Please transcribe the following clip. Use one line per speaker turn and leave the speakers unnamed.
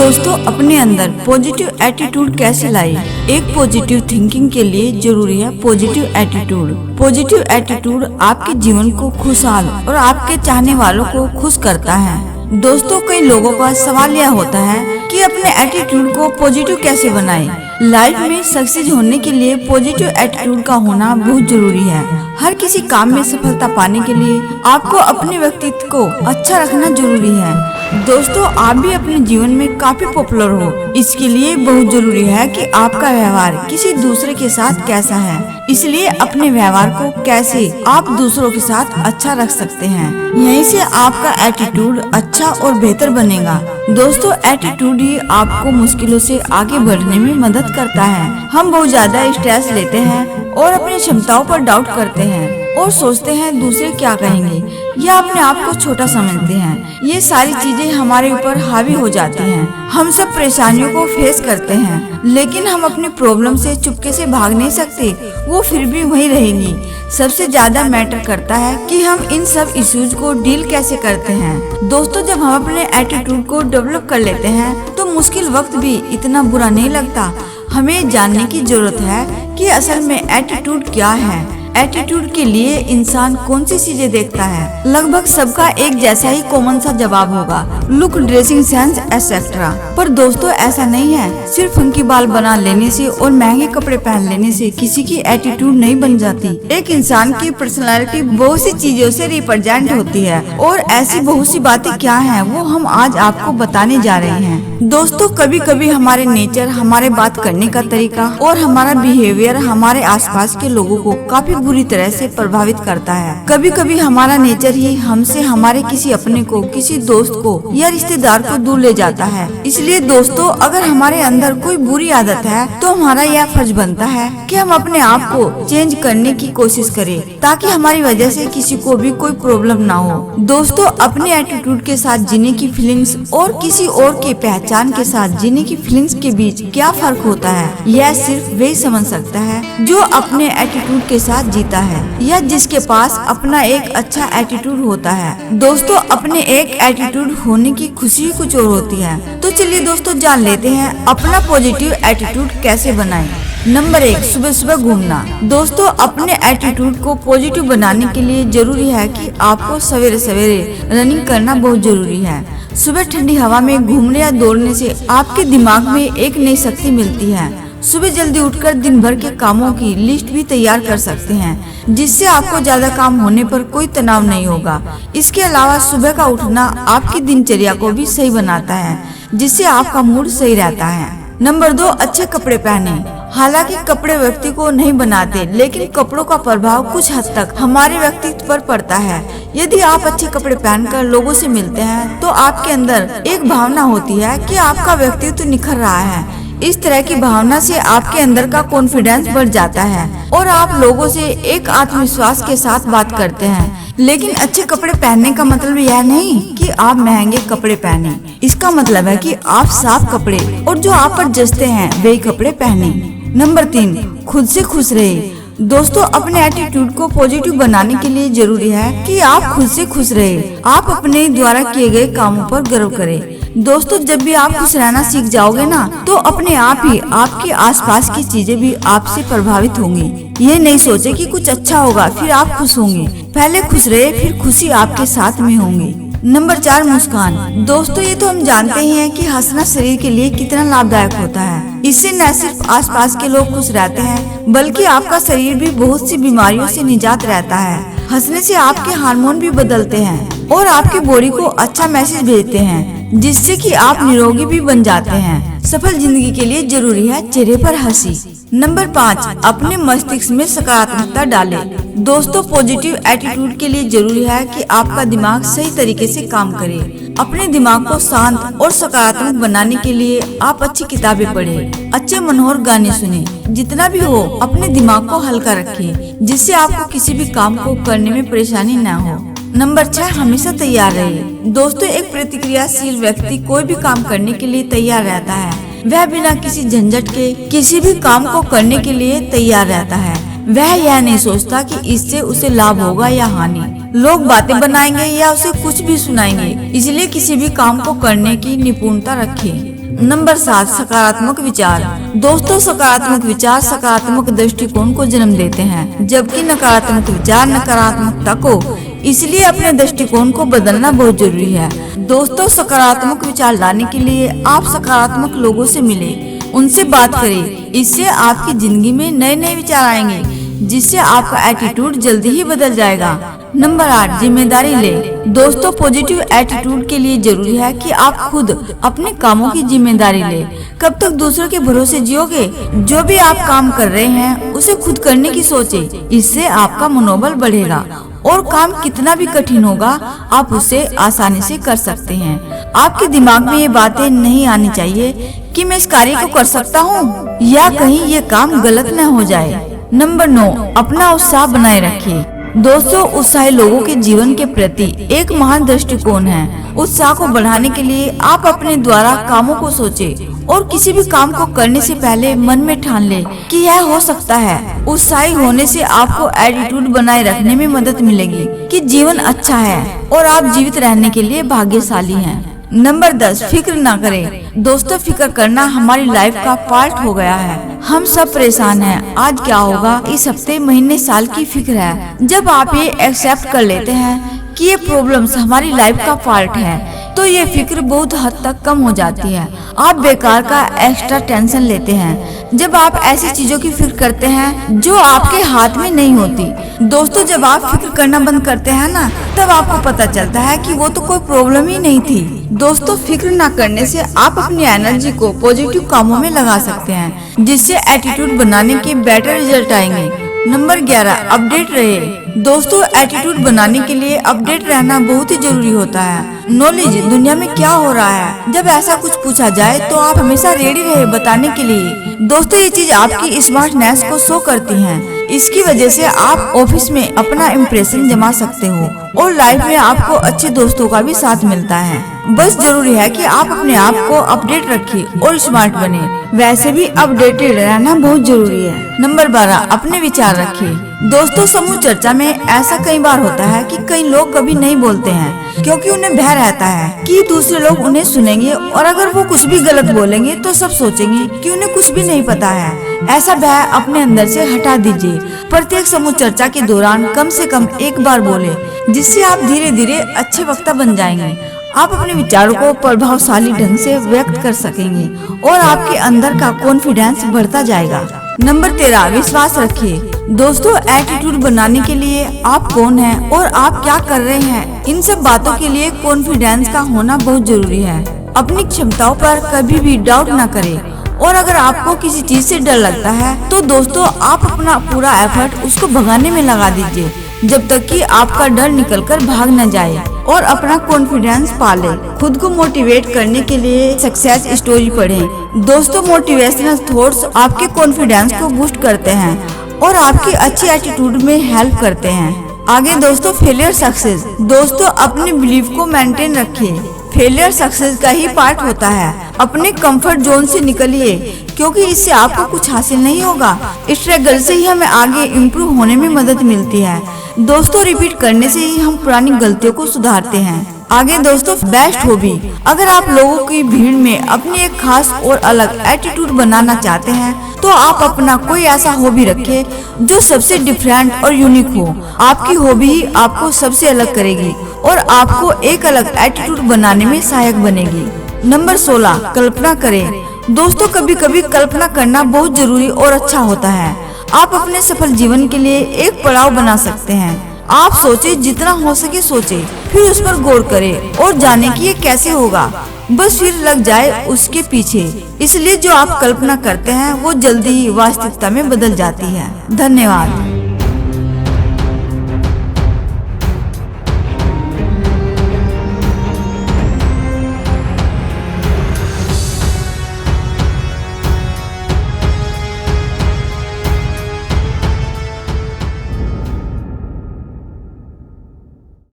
दोस्तों, अपने अंदर पॉजिटिव एटीट्यूड कैसे लाए? एक पॉजिटिव थिंकिंग के लिए जरूरी है पॉजिटिव एटीट्यूड। पॉजिटिव एटीट्यूड आपके जीवन को खुशहाल और आपके चाहने वालों को खुश करता है। दोस्तों, कई लोगों का सवाल यह होता है कि अपने एटीट्यूड को पॉजिटिव कैसे बनाएं? लाइफ में सक्सेस होने के लिए पॉजिटिव एटीट्यूड का होना बहुत जरूरी है। हर किसी काम में सफलता पाने के लिए आपको अपने व्यक्तित्व को अच्छा रखना जरूरी है। दोस्तों, आप भी अपने जीवन में काफी पॉपुलर हो, इसके लिए बहुत जरूरी है कि आपका व्यवहार किसी दूसरे के साथ कैसा है। इसलिए अपने व्यवहार को कैसे आप दूसरों के साथ अच्छा रख सकते हैं, यहीं से आपका एटीट्यूड अच्छा और बेहतर बनेगा। दोस्तों, एटीट्यूड ही आपको मुश्किलों से आगे बढ़ने में मदद करता है। हम बहुत ज्यादा स्ट्रेस लेते हैं और अपनी क्षमताओं पर डाउट करते हैं और सोचते हैं दूसरे क्या कहेंगे या अपने आप को छोटा समझते हैं। ये सारी चीजें हमारे ऊपर हावी हो जाती हैं। हम सब परेशानियों को फेस करते हैं, लेकिन हम अपनी प्रॉब्लम से चुपके से भाग नहीं सकते, वो फिर भी वहीं रहेंगी। सबसे ज्यादा मैटर करता है कि हम इन सब इश्यूज को डील कैसे करते हैं। दोस्तों, जब हम अपने एटीट्यूड को डेवलप कर लेते हैं तो मुश्किल वक्त भी इतना बुरा नहीं लगता। हमें जानने की जरूरत है कि असल में एटीट्यूड क्या है। एटीट्यूड के लिए इंसान कौन सी चीजें देखता है? लगभग सबका एक जैसा ही कॉमन सा जवाब होगा, लुक, ड्रेसिंग सेंस एक्सेट्रा। पर दोस्तों, ऐसा नहीं है। सिर्फ फंकी बाल बना लेने से और महंगे कपड़े पहन लेने से किसी की एटीट्यूड नहीं बन जाती। एक इंसान की पर्सनालिटी बहुत सी चीजों से रिप्रेजेंट होती है और ऐसी बहुत सी बातें क्या हैं वो हम आज आपको बताने जा रहे हैं। दोस्तों, कभी कभी हमारे नेचर, हमारे बात करने का तरीका और हमारा बिहेवियर हमारे आसपास के लोगों को काफी बुरी तरह से प्रभावित करता है। कभी कभी हमारा नेचर ही हमसे हमारे किसी अपने को, किसी दोस्त को या रिश्तेदार को दूर ले जाता है। इसलिए दोस्तों, अगर हमारे अंदर कोई बुरी आदत है तो हमारा यह फर्ज बनता है कि हम अपने आप को चेंज करने की कोशिश करें, ताकि हमारी वजह से किसी को भी कोई प्रॉब्लम ना हो। दोस्तों, अपने एटीट्यूड के साथ जीने की फीलिंग्स और किसी और के पहचान के साथ जीने की फीलिंग्स के बीच क्या फर्क होता है, यह सिर्फ वही समझ सकता है जो अपने एटीट्यूड के साथ जीता है या जिसके पास अपना एक अच्छा एटीट्यूड होता है। दोस्तों, अपने एक एटीट्यूड होने की खुशी कुछ और होती है। तो चलिए दोस्तों, जान लेते हैं अपना पॉजिटिव एटीट्यूड कैसे बनाएं। नंबर 1, सुबह सुबह घूमना। दोस्तों, अपने एटीट्यूड को पॉजिटिव बनाने के लिए जरूरी है कि आपको सवेरे सवेरे रनिंग करना बहुत जरूरी है। सुबह ठंडी हवा में घूमने या दौड़ने से आपके दिमाग में एक नई शक्ति मिलती है। सुबह जल्दी उठकर दिन भर के कामों की लिस्ट भी तैयार कर सकते हैं, जिससे आपको ज्यादा काम होने पर कोई तनाव नहीं होगा। इसके अलावा सुबह का उठना आपकी दिनचर्या को भी सही बनाता है, जिससे आपका मूड सही रहता है। नंबर 2, अच्छे कपड़े पहने। हालांकि कपड़े व्यक्ति को नहीं बनाते, लेकिन कपड़ों का प्रभाव कुछ हद तक हमारे व्यक्तित्व पर पड़ता है। यदि आप अच्छे कपड़े पहनकर लोगों से मिलते हैं तो आपके अंदर एक भावना होती है कि आपका व्यक्तित्व निखर रहा है। इस तरह की भावना से आपके अंदर का कॉन्फिडेंस बढ़ जाता है और आप लोगों से एक आत्मविश्वास के साथ बात करते हैं। लेकिन अच्छे कपड़े पहनने का मतलब यह नहीं कि आप महंगे कपड़े पहने। इसका मतलब है कि आप साफ कपड़े और जो आप पर जचते हैं वही कपड़े पहने। नंबर 3, खुद से खुश रहे। दोस्तों, अपने एटीट्यूड को पॉजिटिव बनाने के लिए जरूरी है कि आप खुद से खुश रहे। आप अपने द्वारा किए गए कामों पर गर्व करें। दोस्तों, जब भी आप खुश रहना सीख जाओगे ना, तो अपने आप ही आपके आसपास की चीजें भी आपसे प्रभावित होंगी। ये नहीं सोचे कि कुछ अच्छा होगा फिर आप खुश होंगे। पहले खुश रहे, फिर खुशी आपके साथ में होंगी। नंबर 4, मुस्कान। दोस्तों, ये तो हम जानते ही हैं कि हंसना शरीर के लिए कितना लाभदायक होता है। इससे न सिर्फ आसपास के लोग खुश रहते हैं, बल्कि आपका शरीर भी बहुत सी बीमारियों से निजात रहता है। हंसने से आपके हार्मोन भी बदलते हैं और आपके बॉडी को अच्छा मैसेज भेजते हैं, जिससे कि आप निरोगी भी बन जाते हैं। सफल जिंदगी के लिए जरूरी है चेहरे पर हंसी। नंबर 5, अपने मस्तिष्क में सकारात्मकता डालें। दोस्तों, पॉजिटिव एटीट्यूड के लिए जरूरी है कि आपका दिमाग सही तरीके से काम करे। अपने दिमाग को शांत और सकारात्मक बनाने के लिए आप अच्छी किताबें पढ़ें, अच्छे मनोहर गाने सुने। जितना भी हो, अपने दिमाग को हल्का रखें, जिससे आपको किसी भी काम को करने में परेशानी न हो। नंबर 6, हमेशा तैयार रहिए। दोस्तों, एक प्रतिक्रियाशील व्यक्ति कोई भी काम करने के लिए तैयार रहता है। वह बिना किसी झंझट के किसी भी काम को करने के लिए तैयार रहता है। वह यह नहीं सोचता कि इससे उसे लाभ होगा या हानि। लोग बातें बनाएंगे या उसे कुछ भी सुनाएंगे, इसलिए किसी भी काम को करने की निपुणता रखें। नंबर 7, सकारात्मक विचार। दोस्तों, सकारात्मक विचार सकारात्मक दृष्टिकोण को जन्म देते हैं, जबकि नकारात्मक विचार नकारात्मकता को। इसलिए अपने दृष्टिकोण को बदलना बहुत जरूरी है। दोस्तों, सकारात्मक विचार लाने के लिए आप सकारात्मक लोगों से मिले, उनसे बात करें। इससे आपकी जिंदगी में नए नए विचार आएंगे, जिससे आपका एटीट्यूड जल्दी ही बदल जाएगा। नंबर 8, जिम्मेदारी ले। दोस्तों, पॉजिटिव एटीट्यूड के लिए जरूरी है कि आप खुद अपने कामों की जिम्मेदारी ले। कब तक दूसरों के भरोसे जियोगे? जो भी आप काम कर रहे हैं उसे खुद करने की सोचे। इससे आपका मनोबल बढ़ेगा और काम कितना भी कठिन होगा आप उसे आसानी से कर सकते हैं। आपके दिमाग में ये बातें नहीं आनी चाहिए कि मैं इस कार्य को कर सकता हूँ या कहीं ये काम गलत न हो जाए। नंबर 9, अपना उत्साह बनाए रखिए। दोस्तों, उत्साही लोगों के जीवन के प्रति एक महान दृष्टिकोण है। उत्साह को बढ़ाने के लिए आप अपने द्वारा कामों को सोचें और किसी भी काम को करने से पहले मन में ठान ले कि यह हो सकता है। उत्साही होने से आपको एटीट्यूड बनाए रखने में मदद मिलेगी कि जीवन अच्छा है और आप जीवित रहने के लिए भाग्यशाली हैं। नंबर 10, फिक्र ना करें। दोस्तों, फिक्र करना हमारी लाइफ का पार्ट हो गया है। हम सब परेशान हैं, आज क्या होगा, इस हफ्ते, महीने, साल की फिक्र है। जब आप ये एक्सेप्ट कर लेते हैं कि ये प्रॉब्लम्स हमारी लाइफ का पार्ट है, तो ये फिक्र बहुत हद तक कम हो जाती है। आप बेकार का एक्स्ट्रा टेंशन लेते हैं जब आप ऐसी चीजों की फिक्र करते हैं जो आपके हाथ में नहीं होती। दोस्तों, जब आप फिक्र करना बंद करते हैं ना, तब आपको पता चलता है कि वो तो कोई प्रॉब्लम ही नहीं थी। दोस्तों, फिक्र ना करने से आप अपनी एनर्जी को पॉजिटिव कामों में लगा सकते हैं, जिससे एटीट्यूड बनाने के बेटर रिजल्ट आएंगे। नंबर 11, अपडेट रहे। दोस्तों, एटीट्यूड बनाने के लिए अपडेट रहना बहुत ही जरूरी होता है। नॉलेज, दुनिया में क्या हो रहा है, जब ऐसा कुछ पूछा जाए तो आप हमेशा रेडी रहे बताने के लिए। दोस्तों, ये चीज आपकी स्मार्टनेस को शो करती है। इसकी वजह से आप ऑफिस में अपना इम्प्रेशन जमा सकते हो और लाइफ में आपको अच्छे दोस्तों का भी साथ मिलता है। बस जरूरी है कि आप अपने आप को अपडेट रखिए और स्मार्ट बने। वैसे भी अपडेटेड रहना बहुत जरूरी है। नंबर 12, अपने विचार रखिए। दोस्तों, समूह चर्चा में ऐसा कई बार होता है कि कई लोग कभी नहीं बोलते हैं क्योंकि उन्हें भय रहता है कि दूसरे लोग उन्हें सुनेंगे और अगर वो कुछ भी गलत बोलेंगे तो सब सोचेंगे कि उन्हें कुछ भी नहीं पता है। ऐसा भय अपने अंदर से हटा दीजिए। प्रत्येक समूह चर्चा के दौरान कम से कम एक बार बोले, जिससे आप धीरे धीरे अच्छे वक्ता बन जाएंगे। आप अपने विचारों को प्रभावशाली ढंग से व्यक्त कर सकेंगे और आपके अंदर का कॉन्फिडेंस बढ़ता जाएगा। नंबर 13, विश्वास रखिए। दोस्तों, एटीट्यूड बनाने के लिए आप कौन हैं और आप क्या कर रहे हैं, इन सब बातों के लिए कॉन्फिडेंस का होना बहुत जरूरी है। अपनी क्षमताओं पर कभी भी डाउट न करें और अगर आपको किसी चीज से डर लगता है तो दोस्तों, आप अपना पूरा एफर्ट उसको भगाने में लगा दीजिए जब तक कि आपका डर निकलकर भाग न जाए और अपना कॉन्फिडेंस पाले। खुद को मोटिवेट करने के लिए सक्सेस स्टोरी पढ़ें। दोस्तों, मोटिवेशनल थॉट्स आपके कॉन्फिडेंस को बूस्ट करते हैं और आपकी अच्छी एटीट्यूड में हेल्प करते हैं। आगे दोस्तों, फेलियर सक्सेस। दोस्तों, अपने बिलीफ को मेंटेन रखिए। फेलियर सक्सेस का ही पार्ट होता है। अपने कंफर्ट जोन से निकलिए क्योंकि इससे आपको कुछ हासिल नहीं होगा। स्ट्रगल से ही हमें आगे इम्प्रूव होने में मदद मिलती है। दोस्तों, रिपीट करने से ही हम पुरानी गलतियों को सुधारते हैं। आगे दोस्तों, बेस्ट हॉबी। अगर आप लोगों की भीड़ में अपनी एक खास और अलग एटीट्यूड बनाना चाहते हैं तो आप अपना कोई ऐसा हॉबी रखें जो सबसे डिफरेंट और यूनिक हो। आपकी हॉबी ही आपको सबसे अलग करेगी और आपको एक अलग एटीट्यूड बनाने में सहायक बनेगी। नंबर 16, कल्पना करें। दोस्तों, कभी कभी कल्पना करना बहुत जरूरी और अच्छा होता है। आप अपने सफल जीवन के लिए एक पड़ाव बना सकते हैं। आप सोचे, जितना हो सके सोचे, फिर उस पर गौर करें और जाने कि ये कैसे होगा। बस फिर लग जाए उसके पीछे। इसलिए जो आप कल्पना करते हैं वो जल्दी ही वास्तविकता में बदल जाती है। धन्यवाद।